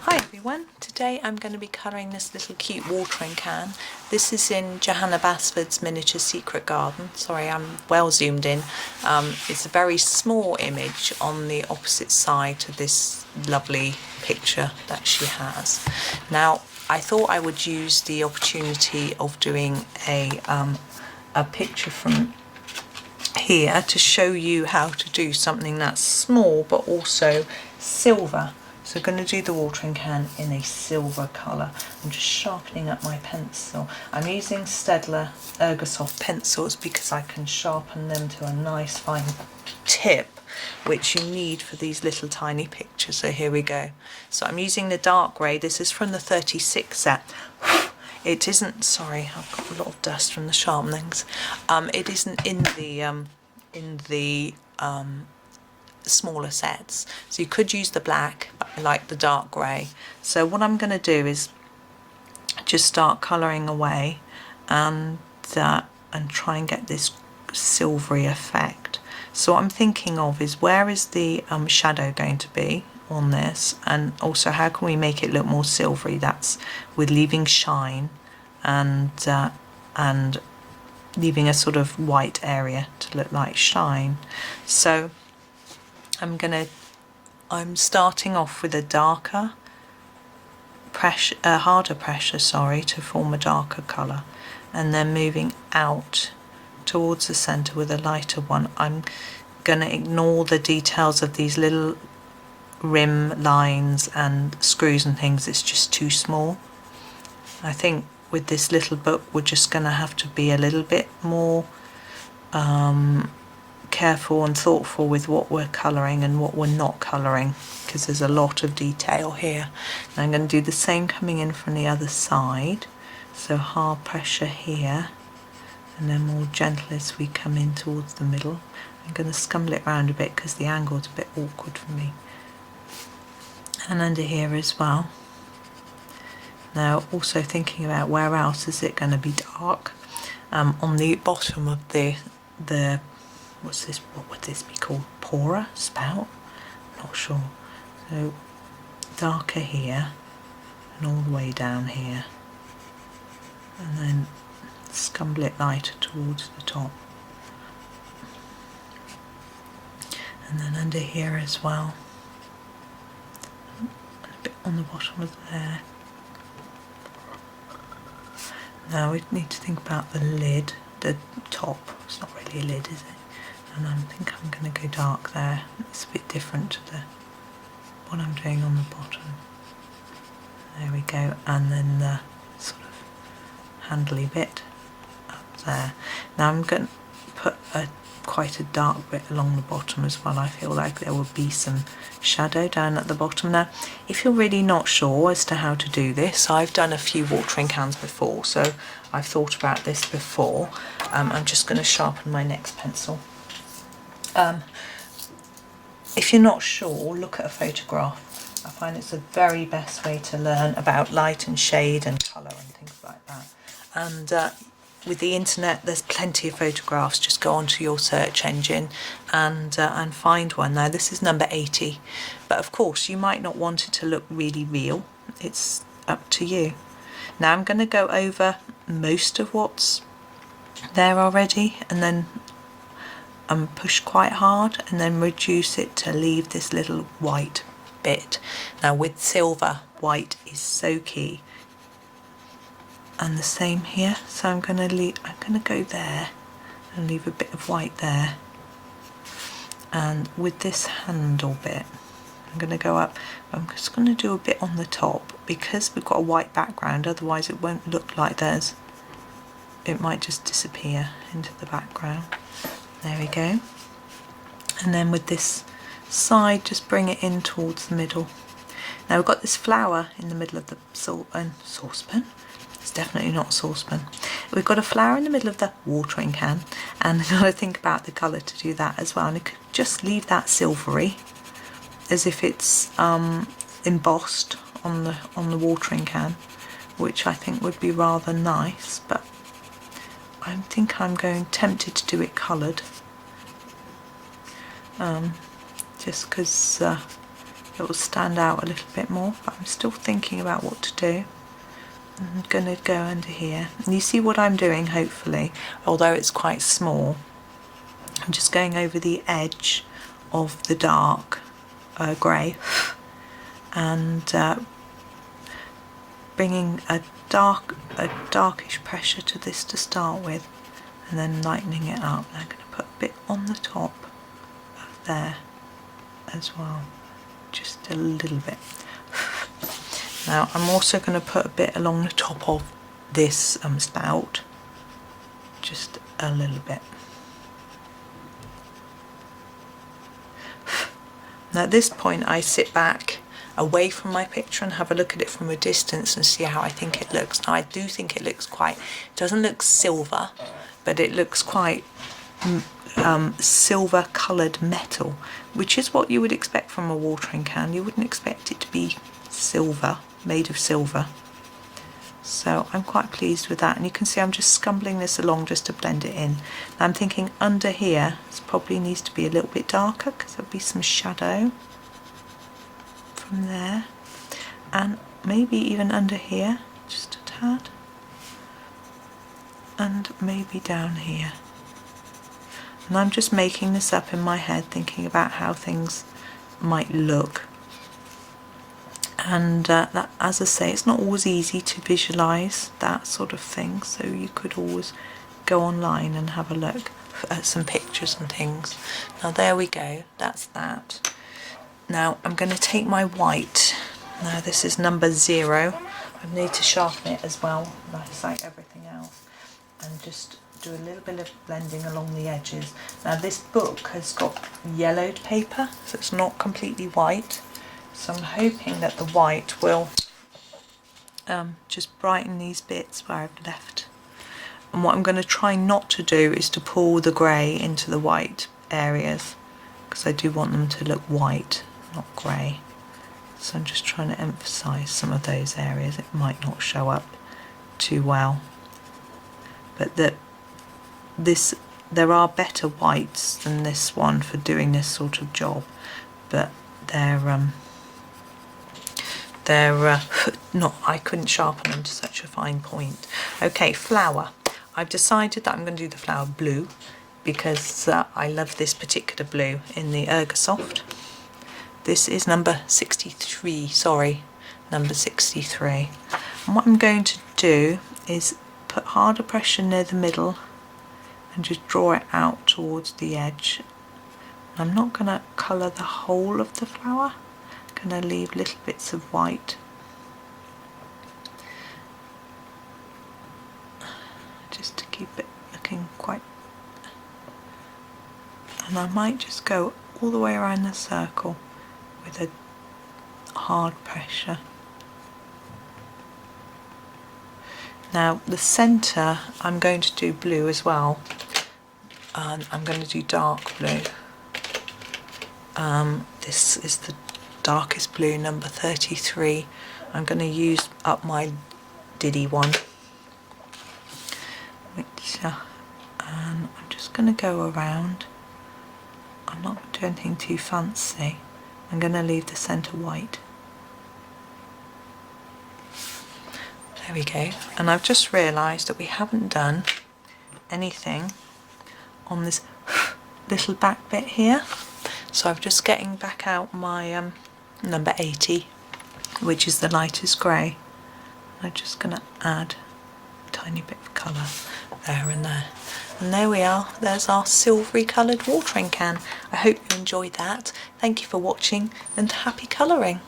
Hi everyone, today I'm going to be colouring this little cute watering can. This is in Johanna Basford's Miniature Secret Garden. Sorry, I'm well zoomed in. It's a very small image on the opposite side to this lovely picture that she has. Now, I thought I would use the opportunity of doing a picture from here to show you how to do something that's small but also silver. So I'm going to do the watering can in a silver colour. I'm just sharpening up my pencil. I'm using Staedtler Ergosoft Pencils because I can sharpen them to a nice fine tip, which you need for these little tiny pictures. So here we go. So I'm using the dark grey. This is from the 36 set. It isn't, sorry, I've got a lot of dust from the sharpenings. It isn't in the smaller sets, so you could use the black, but I like the dark grey. So what I'm going to do is just start colouring away and try and get this silvery effect. So what I'm thinking of is, where is the shadow going to be on this, and also how can we make it look more silvery? That's with leaving shine and leaving a sort of white area to look like shine. So I'm starting off with a darker pressure, harder pressure, to form a darker colour, and then moving out towards the centre with a lighter one. I'm going to ignore the details of these little rim lines and screws and things. It's just too small. I think with this little book we're just going to have to be a little bit more careful and thoughtful with what we're colouring and what we're not colouring, because there's a lot of detail here. And I'm going to do the same coming in from the other side, so hard pressure here and then more gentle as we come in towards the middle. I'm going to scumble it round a bit because the angle's a bit awkward for me, and under here as well. Now also thinking about where else is it going to be dark. On the bottom of the what's this, what would this be called? Pourer? Spout? Not sure. So darker here and all the way down here, and then scumble it lighter towards the top, and then under here as well, and a bit on the bottom of there. Now we need to think about the lid, the top. It's not really a lid, is it? And I think I'm going to go dark there. It's a bit different to what I'm doing on the bottom. There we go, and then the sort of handly bit up there. Now I'm going to put quite a dark bit along the bottom as well. I feel like there will be some shadow down at the bottom. Now, if you're really not sure as to how to do this, I've done a few watering cans before, so I've thought about this before. I'm just going to sharpen my next pencil. If you're not sure, look at a photograph. I find it's the very best way to learn about light and shade and colour and things like that. And with the internet, there's plenty of photographs. Just go onto your search engine and find one. Now this is number 80, but of course you might not want it to look really real. It's up to you. Now I'm going to go over most of what's there already, and then push quite hard and then reduce it to leave this little white bit. Now with silver, white is so key, and the same here. So I'm going to go there and leave a bit of white there, and with this handle bit I'm going to go up. I'm just going to do a bit on the top because we've got a white background, otherwise it won't look like there's, it might just disappear into the background. There we go. And then with this side, just bring it in towards the middle. Now we've got this flower in the middle of the saucepan. It's definitely not a saucepan. We've got a flower in the middle of the watering can, and I've got to think about the colour to do that as well. And you could just leave that silvery, as if it's embossed on the watering can, which I think would be rather nice. But I think I'm tempted to do it coloured, just because it will stand out a little bit more, but I'm still thinking about what to do. I'm going to go under here, and you see what I'm doing, hopefully, although it's quite small. I'm just going over the edge of the dark grey and bringing a darkish pressure to this to start with, and then lightening it up. And I'm going to put a bit on the top of there as well, just a little bit. Now I'm also going to put a bit along the top of this spout, just a little bit. Now at this point I sit back away from my picture and have a look at it from a distance and see how I think it looks. Now I do think it looks quite, it doesn't look silver, but it looks quite silver coloured metal, which is what you would expect from a watering can. You wouldn't expect it to be silver, made of silver. So I'm quite pleased with that, and you can see I'm just scumbling this along just to blend it in. Now I'm thinking under here this probably needs to be a little bit darker because there'll be some shadow from there, and maybe even under here just a tad, and maybe down here. And I'm just making this up in my head, thinking about how things might look. And that, as I say, it's not always easy to visualise that sort of thing, so you could always go online and have a look at some pictures and things. Now there we go, that's that. Now I'm going to take my white. Now this is number 0. I need to sharpen it as well, like everything else, and just do a little bit of blending along the edges. Now this book has got yellowed paper, so it's not completely white. So I'm hoping that the white will just brighten these bits where I've left. And what I'm going to try not to do is to pull the grey into the white areas, because I do want them to look white, not grey. So I'm just trying to emphasise some of those areas. It might not show up too well, but there are better whites than this one for doing this sort of job, but they're not, I couldn't sharpen them to such a fine point. Okay, flower. I've decided that I'm going to do the flower blue because I love this particular blue in the Ergosoft. This is number 63, sorry, number 63. And what I'm going to do is put harder pressure near the middle and just draw it out towards the edge. I'm not going to colour the whole of the flower. I'm going to leave little bits of white. Just to keep it looking quite... And I might just go all the way around the circle with a hard pressure. Now the centre I'm going to do blue as well, and I'm going to do dark blue. This is the darkest blue, number 33. I'm going to use up my Diddy one, which and I'm just going to go around. I'm not going to do anything too fancy. I'm going to leave the centre white. There we go. And I've just realised that we haven't done anything on this little back bit here. So I'm just getting back out my number 80, which is the lightest grey. I'm just going to add a tiny bit of colour there and there. And there we are, there's our silvery coloured watering can. I hope you enjoyed that. Thank you for watching and happy colouring.